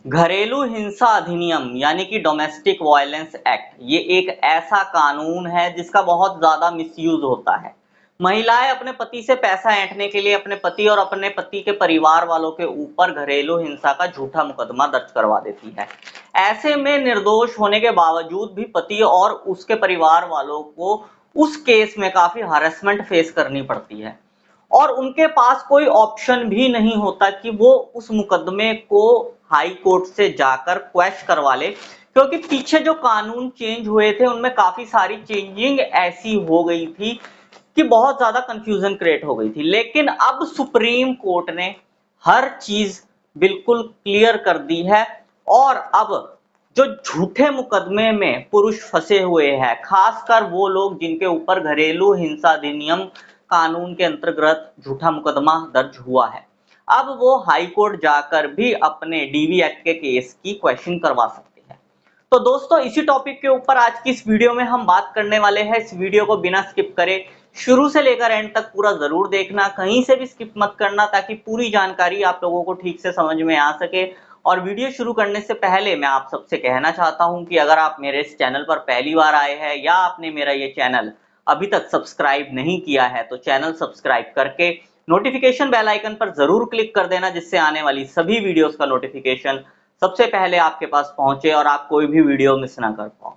घरेलू हिंसा अधिनियम यानी कि डोमेस्टिक वायलेंस एक्ट, ये एक ऐसा कानून है जिसका बहुत ज्यादा मिसयूज होता है। महिलाएं अपने पति से पैसा ऐंठने के लिए अपने पति और अपने पति के परिवार वालों के ऊपर घरेलू हिंसा का झूठा मुकदमा दर्ज करवा देती है। ऐसे में निर्दोष होने के बावजूद भी पति और उसके परिवार वालों को उस केस में काफी हरेसमेंट फेस करनी पड़ती है और उनके पास कोई ऑप्शन भी नहीं होता कि वो उस मुकदमे को हाई कोर्ट से जाकर क्वैश करवा ले, क्योंकि पीछे जो कानून चेंज हुए थे उनमें काफी सारी चेंजिंग ऐसी हो गई थी कि बहुत ज्यादा कंफ्यूजन क्रिएट हो गई थी। लेकिन अब सुप्रीम कोर्ट ने हर चीज बिल्कुल क्लियर कर दी है और अब जो झूठे मुकदमे में पुरुष फंसे हुए हैं, खासकर वो लोग जिनके ऊपर घरेलू हिंसा अधिनियम कानून के अंतर्गत झूठा मुकदमा दर्ज हुआ है, अब वो हाई कोर्ट जाकर भी अपने डीवी एक्ट के केस की क्वेश्चन करवा सकते हैं। तो दोस्तों, इसी टॉपिक के ऊपर आज की इस वीडियो में हम बात करने वाले हैं। इस वीडियो को बिना स्किप करे शुरू से लेकर एंड तक पूरा जरूर देखना, कहीं से भी स्किप मत करना, ताकि पूरी जानकारी आप लोगों को ठीक से समझ में आ सके। और वीडियो शुरू करने से पहले मैं आप सबसे कहना चाहता हूं कि अगर आप मेरे इस चैनल पर पहली बार आए हैं या आपने मेरा ये चैनल अभी तक सब्सक्राइब नहीं किया है, तो चैनल सब्सक्राइब करके नोटिफिकेशन बेल आइकन पर जरूर क्लिक कर देना, जिससे आने वाली सभी वीडियोस का नोटिफिकेशन सबसे पहले आपके पास पहुंचे और आप कोई भी वीडियो मिस ना कर पाओ।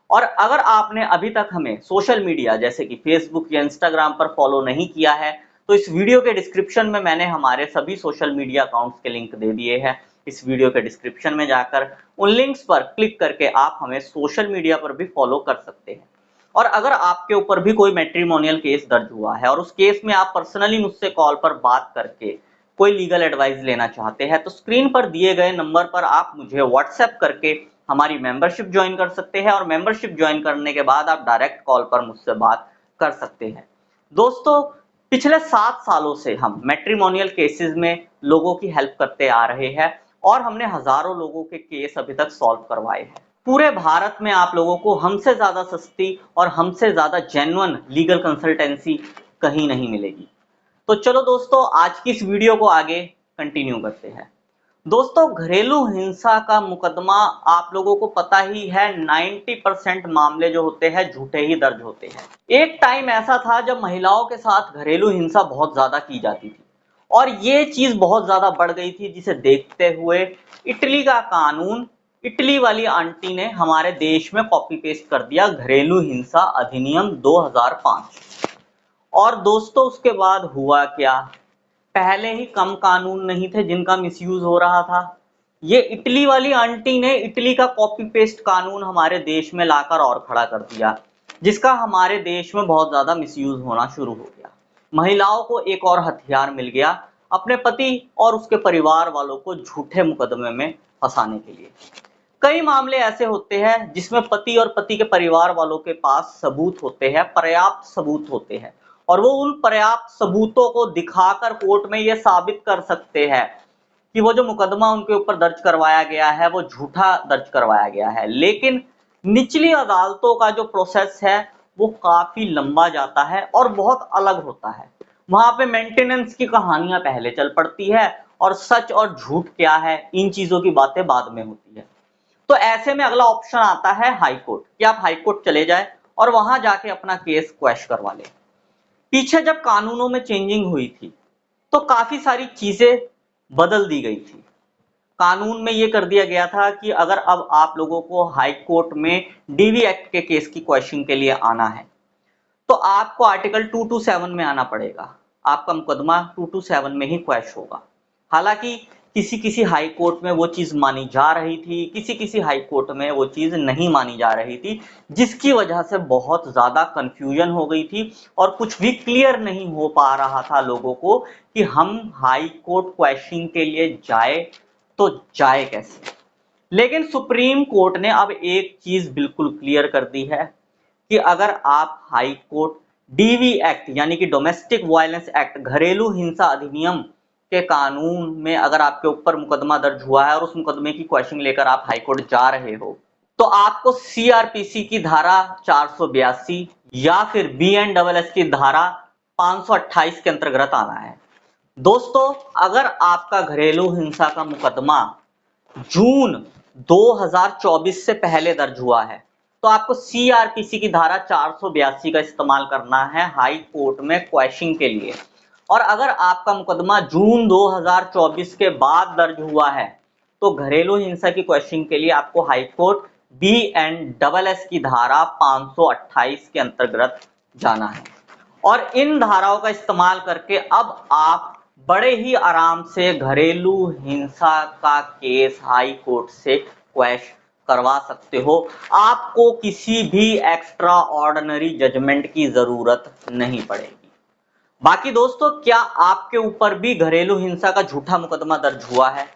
और अगर आपने अभी तक हमें सोशल मीडिया जैसे कि फेसबुक या इंस्टाग्राम पर फॉलो नहीं किया है, तो इस वीडियो के डिस्क्रिप्शन में मैंने हमारे सभी सोशल मीडिया अकाउंट्स के लिंक दे दिए हैं। इस वीडियो के डिस्क्रिप्शन में जाकर उन लिंक्स पर क्लिक करके आप हमें सोशल मीडिया पर भी फॉलो कर सकते हैं। और अगर आपके ऊपर भी कोई मैट्रिमोनियल केस दर्ज हुआ है और उस केस में आप पर्सनली मुझसे कॉल पर बात करके कोई लीगल एडवाइस लेना चाहते हैं, तो स्क्रीन पर दिए गए नंबर पर आप मुझे व्हाट्सएप करके हमारी मेंबरशिप ज्वाइन कर सकते हैं और मेंबरशिप ज्वाइन करने के बाद आप डायरेक्ट कॉल पर मुझसे बात कर सकते हैं। दोस्तों, पिछले 7 सालों से हम मैट्रिमोनियल केसेस में लोगों की हेल्प करते आ रहे हैं और हमने हजारों लोगों के केस अभी तक सॉल्व करवाए हैं। पूरे भारत में आप लोगों को हमसे ज्यादा सस्ती और हमसे ज्यादा जेन्युइन लीगल कंसल्टेंसी कहीं नहीं मिलेगी। तो चलो दोस्तों, आज की इस वीडियो को आगे कंटिन्यू करते हैं। दोस्तों, घरेलू हिंसा का मुकदमा आप लोगों को पता ही है, 90% मामले जो होते हैं झूठे ही दर्ज होते हैं। एक टाइम ऐसा था जब महिलाओं के साथ घरेलू हिंसा बहुत ज्यादा की जाती थी और ये चीज बहुत ज्यादा बढ़ गई थी, जिसे देखते हुए इटली का कानून, इटली वाली आंटी ने हमारे देश में कॉपी पेस्ट कर दिया घरेलू हिंसा अधिनियम 2005। और दोस्तों, उसके बाद हुआ क्या? पहले ही कम कानून नहीं थे जिनका मिसयूज हो रहा था। ये इटली वाली आंटी ने इटली का कॉपी पेस्ट कानून हमारे देश में लाकर और खड़ा कर दिया, जिसका हमारे देश में बहुत ज्यादा मिसयूज होना शुरू हो गया। महिलाओं को एक और हथियार मिल गया अपने पति और उसके परिवार वालों को झूठे मुकदमे में फंसाने के लिए। कई मामले ऐसे होते हैं जिसमें पति और पति के परिवार वालों के पास सबूत होते हैं, पर्याप्त सबूत होते हैं, और वो उन पर्याप्त सबूतों को दिखाकर कोर्ट में ये साबित कर सकते हैं कि वो जो मुकदमा उनके ऊपर दर्ज करवाया गया है वो झूठा दर्ज करवाया गया है। लेकिन निचली अदालतों का जो प्रोसेस है वो काफी लंबा जाता है और बहुत अलग होता है। वहां पे मेंटेनेंस की कहानियां पहले चल पड़ती है और सच और झूठ क्या है, इन चीजों की बातें बाद में होती है। तो ऐसे में अगला ऑप्शन आता है हाई कोर्ट, कि आप हाई कोर्ट चले जाए और वहां जाके अपना केस क्वैश करवा ले। पीछे जब कानूनों में चेंजिंग हुई थी तो काफी सारी चीजें बदल दी गई थी। कानून में यह कर दिया गया था कि अगर अब आप लोगों को हाई कोर्ट में डीवी एक्ट के केस की क्वेश्चन के लिए आना है, तो आपको आर्टिकल 227 में आना पड़ेगा। आपका मुकदमा 227 में ही क्वैश होगा। हालांकि किसी किसी हाई कोर्ट में वो चीज मानी जा रही थी, किसी किसी हाई कोर्ट में वो चीज नहीं मानी जा रही थी, जिसकी वजह से बहुत ज्यादा कंफ्यूजन हो गई थी और कुछ भी क्लियर नहीं हो पा रहा था लोगों को कि हम हाई कोर्ट क्वेश्चन के लिए जाए तो जाए कैसे। लेकिन सुप्रीम कोर्ट ने अब एक चीज बिल्कुल क्लियर कर दी है कि अगर आप हाई कोर्ट डीवी एक्ट यानी कि डोमेस्टिक वायलेंस एक्ट, घरेलू हिंसा अधिनियम के कानून में अगर आपके ऊपर मुकदमा दर्ज हुआ है और उस मुकदमे की क्वेश्चन लेकर आप हाई कोर्ट जा रहे हो, तो आपको सीआरपीसी की धारा 482 या फिर बीएनडब्ल्यूएस की धारा 528 के अंतर्गत आना है। दोस्तों, अगर आपका घरेलू हिंसा का मुकदमा जून 2024 से पहले दर्ज हुआ है, तो आपको सीआरपीसी की धारा 482 का इस्तेमाल करना है हाई कोर्ट में क्वैशिंग के लिए। और अगर आपका मुकदमा जून 2024 के बाद दर्ज हुआ है तो घरेलू हिंसा की क्वैशिंग के लिए आपको हाई कोर्ट BNSS की धारा 528 के अंतर्गत जाना है। और इन धाराओं का इस्तेमाल करके अब आप बड़े ही आराम से घरेलू हिंसा का केस हाई कोर्ट से क्वैश करवा सकते हो। आपको किसी भी एक्स्ट्रा ऑर्डिनरी जजमेंट की जरूरत नहीं पड़ेगी। बाकी दोस्तों, क्या आपके ऊपर भी घरेलू हिंसा का झूठा मुकदमा दर्ज हुआ है?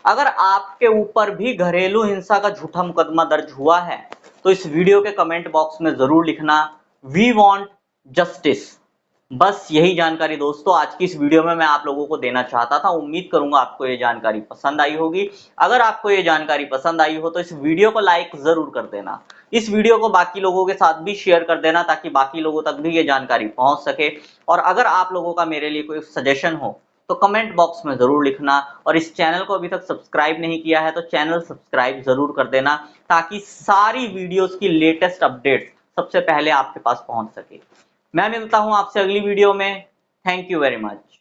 अगर आपके ऊपर भी घरेलू हिंसा का झूठा मुकदमा दर्ज हुआ है तो इस वीडियो के कमेंट बॉक्स में जरूर लिखना, वी वांट जस्टिस। बस यही जानकारी दोस्तों आज की इस वीडियो में मैं आप लोगों को देना चाहता था। उम्मीद करूंगा आपको ये जानकारी पसंद आई होगी। अगर आपको ये जानकारी पसंद आई हो तो इस वीडियो को लाइक जरूर कर देना। इस वीडियो को बाकी लोगों के साथ भी शेयर कर देना ताकि बाकी लोगों तक भी ये जानकारी पहुंच सके। और अगर आप लोगों का मेरे लिए कोई सजेशन हो तो कमेंट बॉक्स में जरूर लिखना। और इस चैनल को अभी तक सब्सक्राइब नहीं किया है तो चैनल सब्सक्राइब जरूर कर देना ताकि सारी वीडियोस की लेटेस्ट अपडेट सबसे पहले आपके पास पहुंच सके। मैं मिलता हूं आपसे अगली वीडियो में। Thank you very much.